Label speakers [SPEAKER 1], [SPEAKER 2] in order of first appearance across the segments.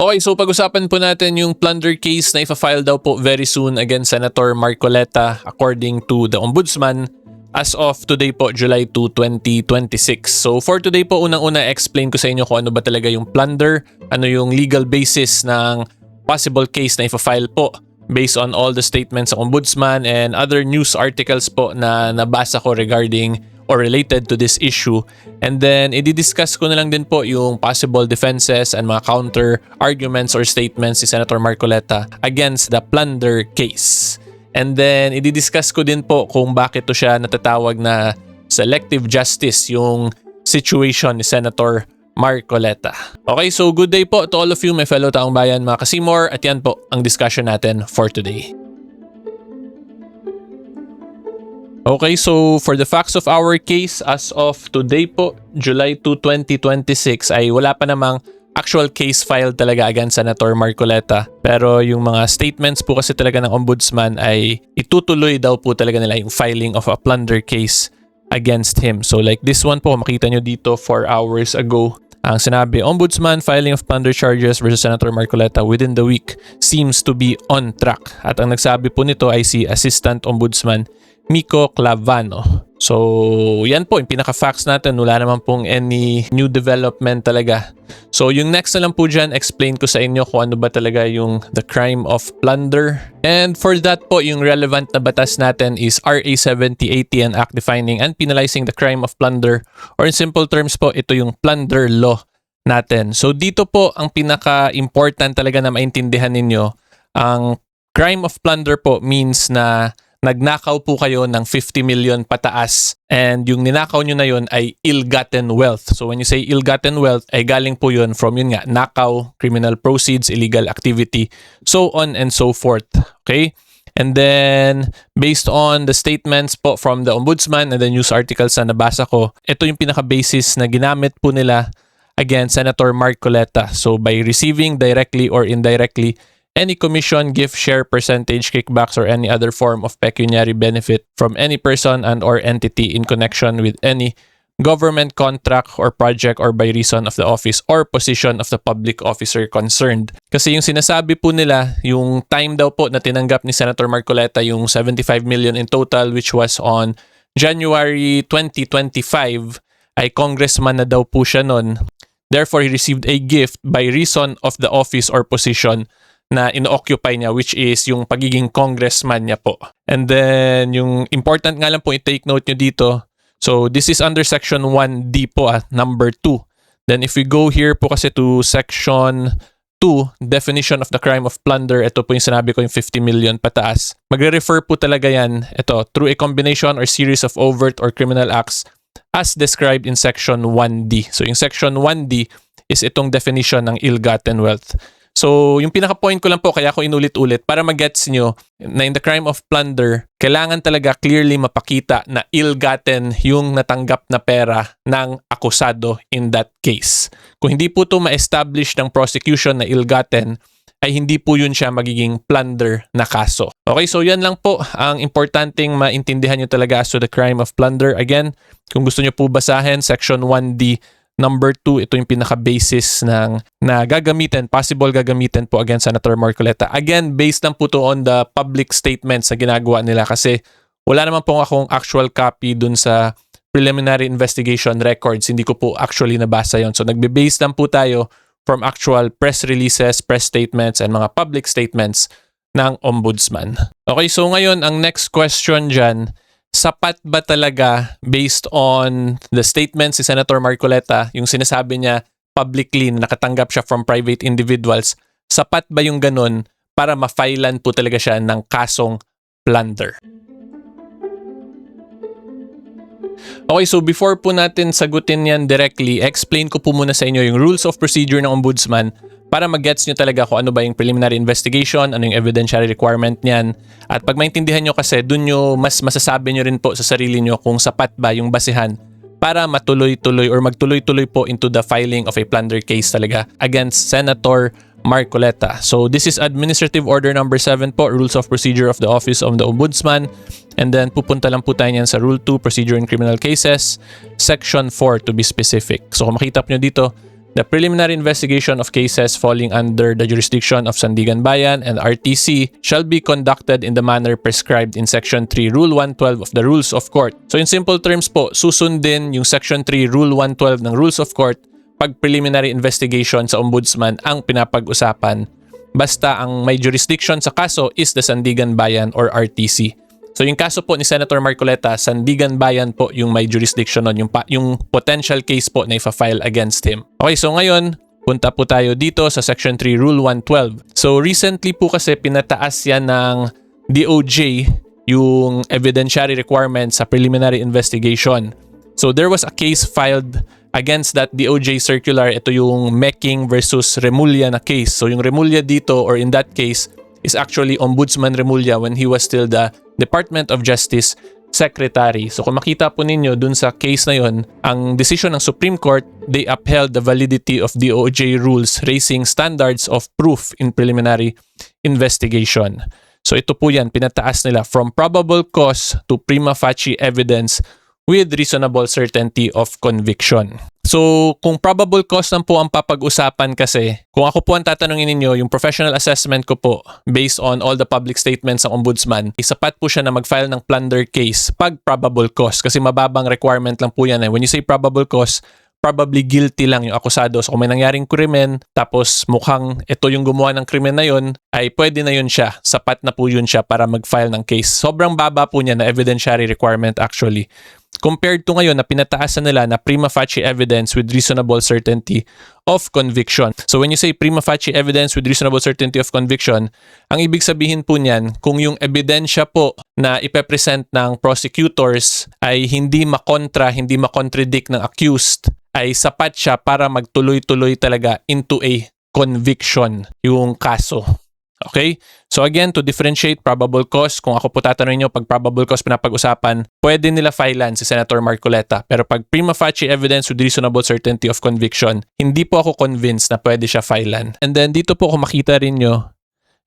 [SPEAKER 1] Okay, so pag-usapan po natin yung plunder case na ifa-file daw po very soon against Senator Marcoleta according to the Ombudsman as of today po, July 2, 2026. So for today po, unang-una explain ko sa inyo kung ano ba talaga yung plunder, ano yung legal basis ng possible case na ifa-file po based on all the statements ng Ombudsman and other news articles po na nabasa ko regarding or related to this issue. And then, i-discuss ko na lang din po yung possible defenses and mga counter arguments or statements ni Senator Marcoleta against the plunder case. And then, i-discuss ko din po kung bakit to siya natatawag na selective justice, yung situation ni Senator Marcoleta. Okay, so good day po to all of you, my fellow taong bayan, mga kasimor, at yan po ang discussion natin for today. Okay, so for the facts of our case as of today po, July 2, 2026 ay wala pa namang actual case file talaga against Senator Marcoleta. Pero yung mga statements po kasi talaga ng Ombudsman ay itutuloy daw po talaga nila yung filing of a plunder case against him. So like this one po, makita nyo dito 4 hours ago. Ang sinabi, Ombudsman filing of plunder charges versus Senator Marcoleta within the week seems to be on track. At ang nagsabi po nito ay si Assistant Ombudsman Miko Clavano. So, yan po, yung pinaka-facts natin. Wala naman pong any new development talaga. So, yung next na lang po dyan, explain ko sa inyo kung ano ba talaga yung the crime of plunder. And for that po, yung relevant na batas natin is RA 7080, an act defining and penalizing the crime of plunder. Or in simple terms po, ito yung plunder law natin. So, dito po, ang pinaka-important talaga na maintindihan ninyo, ang crime of plunder po means na nagnakaw po kayo ng 50 million pataas and yung ninakaw nyo na yun ay ill-gotten wealth. So when you say ill-gotten wealth, ay galing po yun from yun nga, nakaw, criminal proceeds, illegal activity, so on and so forth. Okay? And then, based on the statements po from the Ombudsman and the news articles na nabasa ko, ito yung pinaka-basis na ginamit po nila against Senator Marcoleta. So by receiving directly or indirectly any commission, gift, share, percentage, kickbacks, or any other form of pecuniary benefit from any person and or entity in connection with any government contract or project or by reason of the office or position of the public officer concerned. Kasi yung sinasabi po nila, yung time daw po na tinanggap ni Senator Marcoleta yung 75 million in total which was on January 2025 ay congressman na daw po siya nun. Therefore, he received a gift by reason of the office or position na ino-occupy niya, which is yung pagiging congressman niya po. And then, yung important nga lang po i-take note nyo dito. So, this is under section 1D po, number 2. Then, if we go here po kasi to section 2, definition of the crime of plunder, ito po yung sinabi ko yung 50 million pataas. Magre-refer po talaga yan, ito, through a combination or series of overt or criminal acts as described in section 1D. So, yung section 1D is itong definition ng ill-gotten wealth. So, yung pinaka-point ko lang po, kaya ako inulit-ulit, para mag-gets nyo na in the crime of plunder, kailangan talaga clearly mapakita na ill-gotten yung natanggap na pera ng akusado in that case. Kung hindi po ito ma-establish ng prosecution na ill-gotten, ay hindi po yun siya magiging plunder na kaso. Okay, so yan lang po ang importanteng maintindihan nyo talaga as to the crime of plunder. Again, kung gusto nyo po basahin, section 1D, Number 2, ito yung pinaka-basis ng na gagamitin, possible gagamitin po against Senator Marcoleta. Again, based lang po to on the public statements na ginagawa nila kasi wala naman po akong actual copy dun sa preliminary investigation records. Hindi ko po actually nabasa yon. So nagbe-base lang po tayo from actual press releases, press statements, and mga public statements ng Ombudsman. Okay, so ngayon, ang next question dyan, sapat ba talaga based on the statements si Senator Marcoleta, yung sinasabi niya publicly na nakatanggap siya from private individuals, sapat ba yung ganun para ma-filean po talaga siya ng kasong plunder? Okay, so before po natin sagutin yan directly, explain ko po muna sa inyo yung rules of procedure ng Ombudsman para mag-gets nyo talaga kung ano ba yung preliminary investigation, ano yung evidentiary requirement niyan. At pag maintindihan nyo kasi, dun nyo mas masasabi nyo rin po sa sarili nyo kung sapat ba yung basihan para matuloy-tuloy or magtuloy-tuloy po into the filing of a plunder case talaga against Senator Marcoleta. So this is Administrative Order number 7 po, Rules of Procedure of the Office of the Ombudsman. And then pupunta lang po tayo niyan sa Rule 2, Procedure in Criminal Cases, Section 4 to be specific. So kung makita nyo dito, The preliminary investigation of cases falling under the jurisdiction of Sandigan Bayan and RTC shall be conducted in the manner prescribed in Section 3, Rule 112 of the Rules of Court. So in simple terms po, susundin yung Section 3, Rule 112 ng Rules of Court pag preliminary investigation sa Ombudsman ang pinapag-usapan. Basta ang may jurisdiction sa kaso is the Sandigan Bayan or RTC. So yung kaso po ni Senator Marcoleta, Sandigan Bayan po yung may jurisdiction nun, yung potential case po na ifa-file against him. Okay, so ngayon, punta po tayo dito sa Section 3, Rule 112. So recently po kasi pinataas yan ng DOJ yung evidentiary requirements sa preliminary investigation. So there was a case filed against that DOJ circular. Ito yung Meking versus Remulla na case. So yung Remulla dito, or in that case, is actually Ombudsman Remulla when he was still the Department of Justice Secretary. So kung makita po ninyo dun sa case na yun, ang decision ng Supreme Court, they upheld the validity of DOJ rules raising standards of proof in preliminary investigation. So ito po yan, pinataas nila from probable cause to prima facie evidence with reasonable certainty of conviction. So, kung probable cause lang po ang papag-usapan kasi, kung ako po ang tatanungin ninyo, yung professional assessment ko po, based on all the public statements ng Ombudsman, isapat po siya na mag-file ng plunder case pag probable cause. Kasi mababang requirement lang po yan. When you say probable cause, probably guilty lang yung akusado. So, kung may nangyaring krimen, tapos mukhang ito yung gumawa ng krimen na yun, ay pwede na yun siya. Sapat na po yun siya para mag-file ng case. Sobrang baba po niya na evidentiary requirement actually. Compared to ngayon na pinataasan nila na prima facie evidence with reasonable certainty of conviction. So when you say prima facie evidence with reasonable certainty of conviction, ang ibig sabihin po niyan, kung yung ebidensya po na ipepresent ng prosecutors ay hindi makontra, hindi makontradict ng accused, ay sapat siya para magtuloy-tuloy talaga into a conviction yung kaso. Okay? So again, to differentiate probable cause, kung ako po tatanungin nyo, pag probable cause pinapag-usapan, pwede nila filean si Senator Marcoleta. Pero pag prima facie evidence with reasonable certainty of conviction, hindi po ako convinced na pwede siya filean. And then dito po kung makita rin nyo,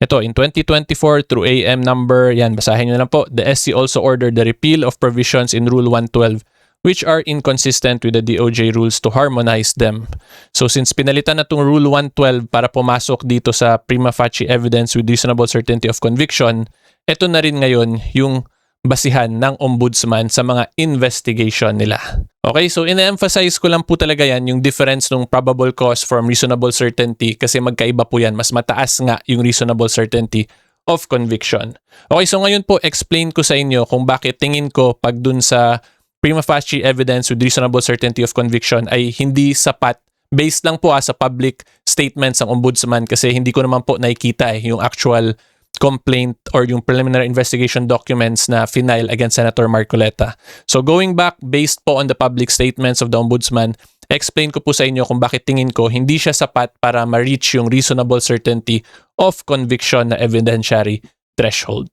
[SPEAKER 1] ito, in 2024 through AM number, yan, basahin nyo lang po, the SC also ordered the repeal of provisions in Rule 112 which are inconsistent with the DOJ rules to harmonize them. So since pinalitan na itong Rule 112 para pumasok dito sa prima facie evidence with reasonable certainty of conviction, ito na rin ngayon yung basihan ng Ombudsman sa mga investigation nila. Okay, so ina-emphasize ko lang po talaga yan yung difference ng probable cause from reasonable certainty kasi magkaiba po yan. Mas mataas nga yung reasonable certainty of conviction. Okay, so ngayon po explain ko sa inyo kung bakit tingin ko pag dun sa prima facie evidence with reasonable certainty of conviction ay hindi sapat based lang po sa public statements ng Ombudsman kasi hindi ko naman po nakikita yung actual complaint or yung preliminary investigation documents na final against Senator Marcoleta. So going back based po on the public statements of the Ombudsman, explain ko po sa inyo kung bakit tingin ko hindi siya sapat para ma-reach yung reasonable certainty of conviction na evidentiary threshold.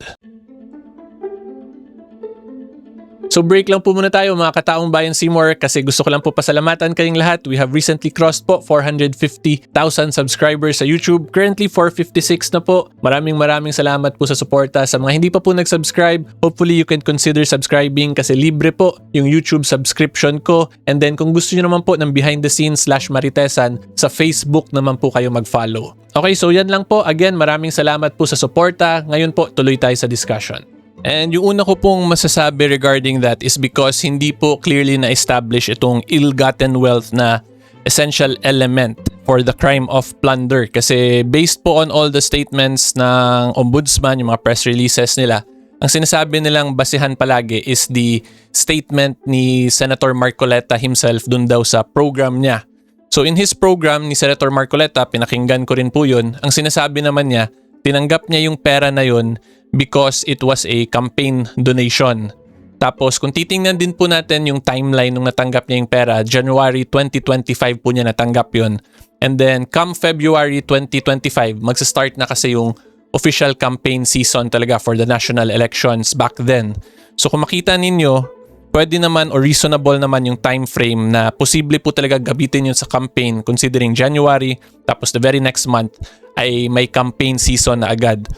[SPEAKER 1] So break lang po muna tayo mga kataong bayan Seymour kasi gusto ko lang po pasalamatan kayong lahat. We have recently crossed po 450,000 subscribers sa YouTube. Currently 456 na po. Maraming salamat po sa suporta. Sa mga hindi pa po nag-subscribe, hopefully you can consider subscribing kasi libre po yung YouTube subscription ko. And then kung gusto nyo naman po ng behind the scenes /Maritesan, sa Facebook naman po kayo mag-follow. Okay, so yan lang po. Again, maraming salamat po sa suporta. Ngayon po, tuloy tayo sa discussion. And yung una ko pong masasabi regarding that is because hindi po clearly na-establish itong ill-gotten wealth na essential element for the crime of plunder. Kasi based po on all the statements ng Ombudsman, yung mga press releases nila, ang sinasabi nilang basihan palagi is the statement ni Senator Marcoleta himself dun daw sa program niya. So in his program ni Senator Marcoleta, pinakinggan ko rin po yun, ang sinasabi naman niya, tinanggap niya yung pera na yun because it was a campaign donation. Tapos kung titingnan din po natin yung timeline nung natanggap niya yung pera, January 2025 po niya natanggap yun. And then come February 2025, magsa-start na kasi yung official campaign season talaga for the national elections back then. So kung makita ninyo, pwede naman or reasonable naman yung time frame na posible po talaga gabitin yun sa campaign considering January, tapos the very next month ay may campaign season na agad.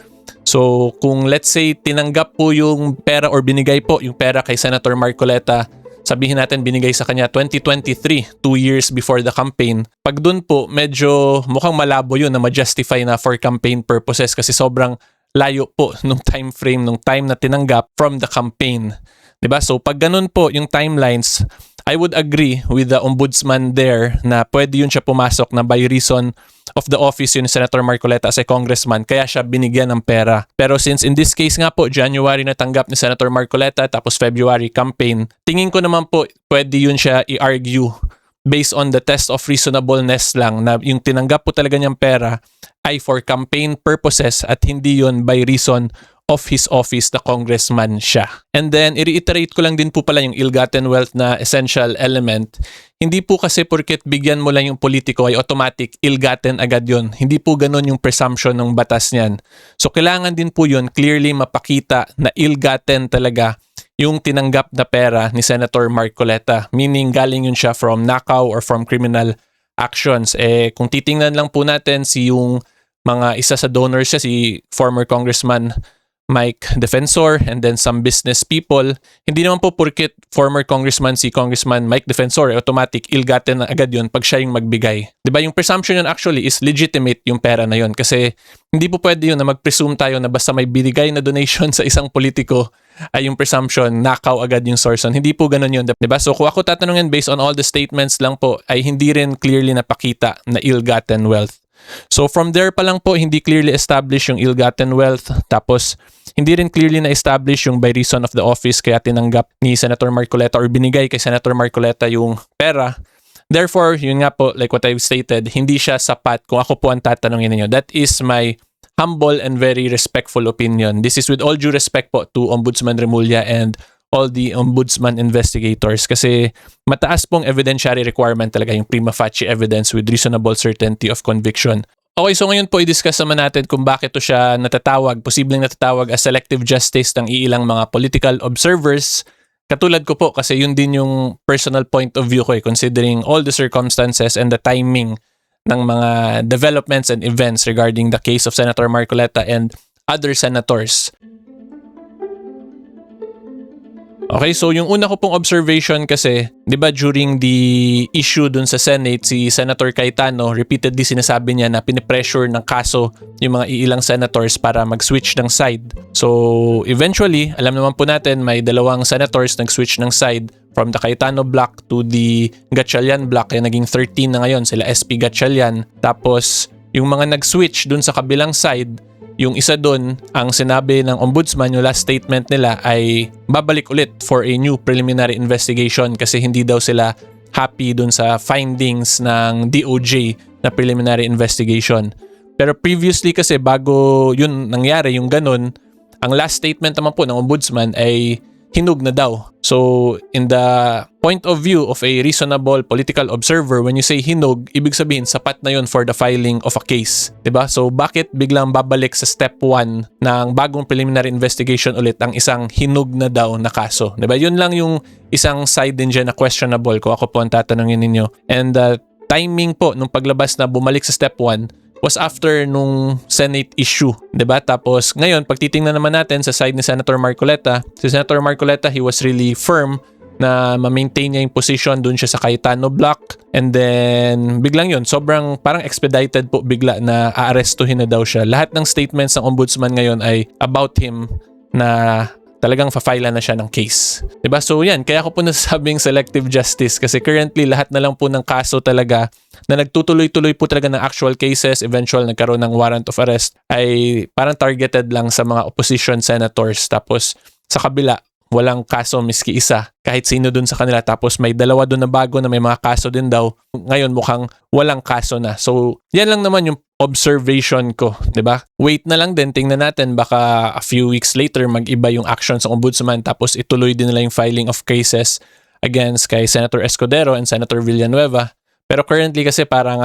[SPEAKER 1] So kung let's say tinanggap po yung pera or binigay po yung pera kay Senator Marcoleta sabihin natin binigay sa kanya 2023, 2 years before the campaign. Pag dun po, medyo mukhang malabo yun na ma-justify na for campaign purposes kasi sobrang layo po nung time frame, nung time na tinanggap from the campaign. 'Di ba? So pag ganun po yung timelines, I would agree with the ombudsman there na pwede yun siya pumasok na by reason of the office yun ni Senator Marcoleta as a congressman, kaya siya binigyan ng pera. Pero since in this case nga po, January natanggap ni Senator Marcoleta tapos February campaign, tingin ko naman po pwede yun siya i-argue based on the test of reasonableness lang na yung tinanggap po talaga niyang pera ay for campaign purposes at hindi yun by reason of his office na congressman siya. And then, i-reiterate ko lang din po pala yung ill-gotten wealth na essential element. Hindi po kasi porket bigyan mo lang yung politiko ay automatic ill-gotten agad yun. Hindi po ganun yung presumption ng batas niyan. So, kailangan din po yun clearly mapakita na ill-gotten talaga yung tinanggap na pera ni Senator Marcoleta. Meaning, galing yun siya from nakaw or from criminal actions. Kung titingnan lang po natin si yung mga isa sa donors siya, si former Congressman Mike Defensor and then some business people, hindi naman po porket former congressman si Congressman Mike Defensor, automatic ill-gotten na agad yun pag siya yung magbigay. Diba yung presumption yun actually is legitimate yung pera na yun kasi hindi po pwede yun na mag-presume tayo na basta may binigay na donation sa isang politiko ay yung presumption, nakaw agad yung source. Hindi po ganun yun. Diba? So kung ako tatanungin based on all the statements lang po ay hindi rin clearly napakita na ill-gotten wealth. So from there pa lang po, hindi clearly established yung ill-gotten wealth. Tapos, hindi rin clearly na-establish yung by reason of the office kaya tinanggap ni Senator Marcoleta or binigay kay Senator Marcoleta yung pera. Therefore, yun nga po, like what I've stated, hindi siya sapat kung ako po ang tatanungin ninyo. That is my humble and very respectful opinion. This is with all due respect po to Ombudsman Remulla and all the ombudsman investigators kasi mataas pong evidentiary requirement talaga yung prima facie evidence with reasonable certainty of conviction. Okay, so ngayon po i-discuss naman natin kung bakit to siya natatawag, posibleng natatawag as selective justice ng iilang mga political observers. Katulad ko po kasi yun din yung personal point of view ko considering all the circumstances and the timing ng mga developments and events regarding the case of Senator Marcoleta and other senators. Okay, so yung una ko pong observation kasi, di ba during the issue dun sa Senate, si Senator Cayetano, repeatedly sinasabi niya na pinipressure ng kaso yung mga iilang senators para mag-switch ng side. So eventually, alam naman po natin may dalawang senators nag-switch ng side from the Cayetano block to the Gatchalian block. Kaya naging 13 na ngayon sila SP Gatchalian. Tapos yung mga nag-switch dun sa kabilang side, yung isa dun, ang sinabi ng ombudsman, yung last statement nila ay babalik ulit for a new preliminary investigation kasi hindi daw sila happy dun sa findings ng DOJ na preliminary investigation. Pero previously kasi bago yun nangyari, yung ganun, ang last statement naman po ng ombudsman ay hinug na daw. So, in the point of view of a reasonable political observer, when you say hinug, ibig sabihin sapat na yun for the filing of a case. 'Di ba? So, bakit biglang babalik sa step 1 ng bagong preliminary investigation ulit ang isang hinug na daw na kaso? 'Di ba? Yun lang yung isang side din dyan na questionable kung ako po ang tatanungin ninyo. And the timing po nung paglabas na bumalik sa step 1 was after nung Senate issue, 'di ba? Tapos ngayon, pag titingnan naman natin sa side ni Senator Marcoleta, si Senator Marcoleta, he was really firm na ma-maintain niya yung position doon siya sa Cayetano block. And then biglang yun, sobrang parang expedited po bigla na aarestuhin na daw siya. Lahat ng statements ng ombudsman ngayon ay about him na talagang fa-file na siya ng case. Diba? So yan, kaya ako po nasasabing selective justice kasi currently lahat na lang po ng kaso talaga na nagtutuloy-tuloy po talaga ng actual cases, eventual nagkaroon ng warrant of arrest ay parang targeted lang sa mga opposition senators. Tapos sa kabila, walang kaso miski isa. Kahit sino dun sa kanila. Tapos may dalawa dun na bago na may mga kaso din daw. Ngayon mukhang walang kaso na. So yan lang naman yung observation ko, 'di ba? Wait na lang din, tingnan natin baka a few weeks later mag-iba yung actions ng ombudsman tapos ituloy din nila yung filing of cases against kay Senator Escudero and Senator Villanueva. Pero currently kasi parang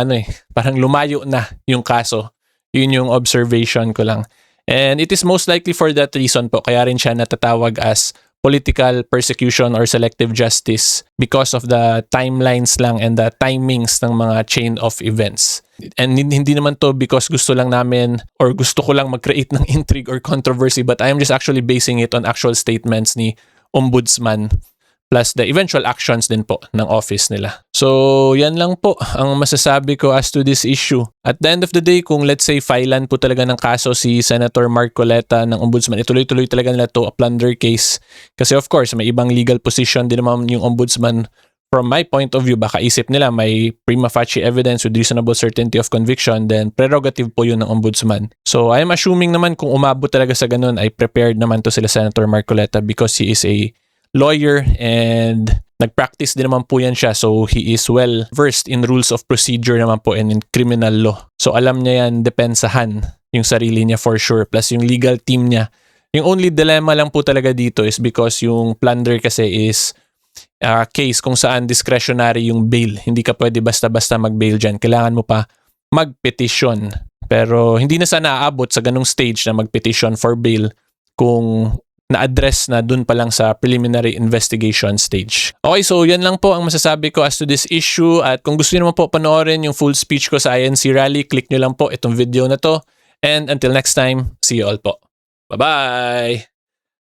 [SPEAKER 1] parang lumayo na yung kaso. Yun yung observation ko lang. And it is most likely for that reason po kaya rin siya natatawag as political persecution or selective justice because of the timelines lang and the timings ng mga chain of events. And hindi naman to because gusto lang namin or gusto ko lang mag-create ng intrigue or controversy, but I am just actually basing it on actual statements ni Ombudsman. plus the eventual actions din po ng office nila. So, yan lang po ang masasabi ko as to this issue. At the end of the day, kung let's say filean po talaga ng kaso si Senator Marcoleta ng Ombudsman, ituloy-tuloy talaga nila to a plunder case. Kasi of course, may ibang legal position din naman yung Ombudsman. From my point of view, baka isip nila may prima facie evidence with reasonable certainty of conviction, then prerogative po yun ng Ombudsman. So, I am assuming naman kung umabot talaga sa ganun, ay prepared naman to sila Senator Marcoleta because he is a lawyer and nag-practice din naman po yan siya. So, he is well versed in rules of procedure naman po and in criminal law. So, alam niya yan, depensahan yung sarili niya for sure. Plus, yung legal team niya. Yung only dilemma lang po talaga dito is because yung plunder kasi is case kung saan discretionary yung bail. Hindi ka pwede basta-basta mag-bail dyan. Kailangan mo pa mag-petition. Pero hindi na sana aabot sa ganung stage na mag-petition for bail kung na-address na dun pa lang sa preliminary investigation stage. Okay, so yan lang po ang masasabi ko as to this issue. At kung gusto niyo naman po panoorin yung full speech ko sa INC rally, click nyo lang po itong video na to. And until next time, see you all po. Bye-bye!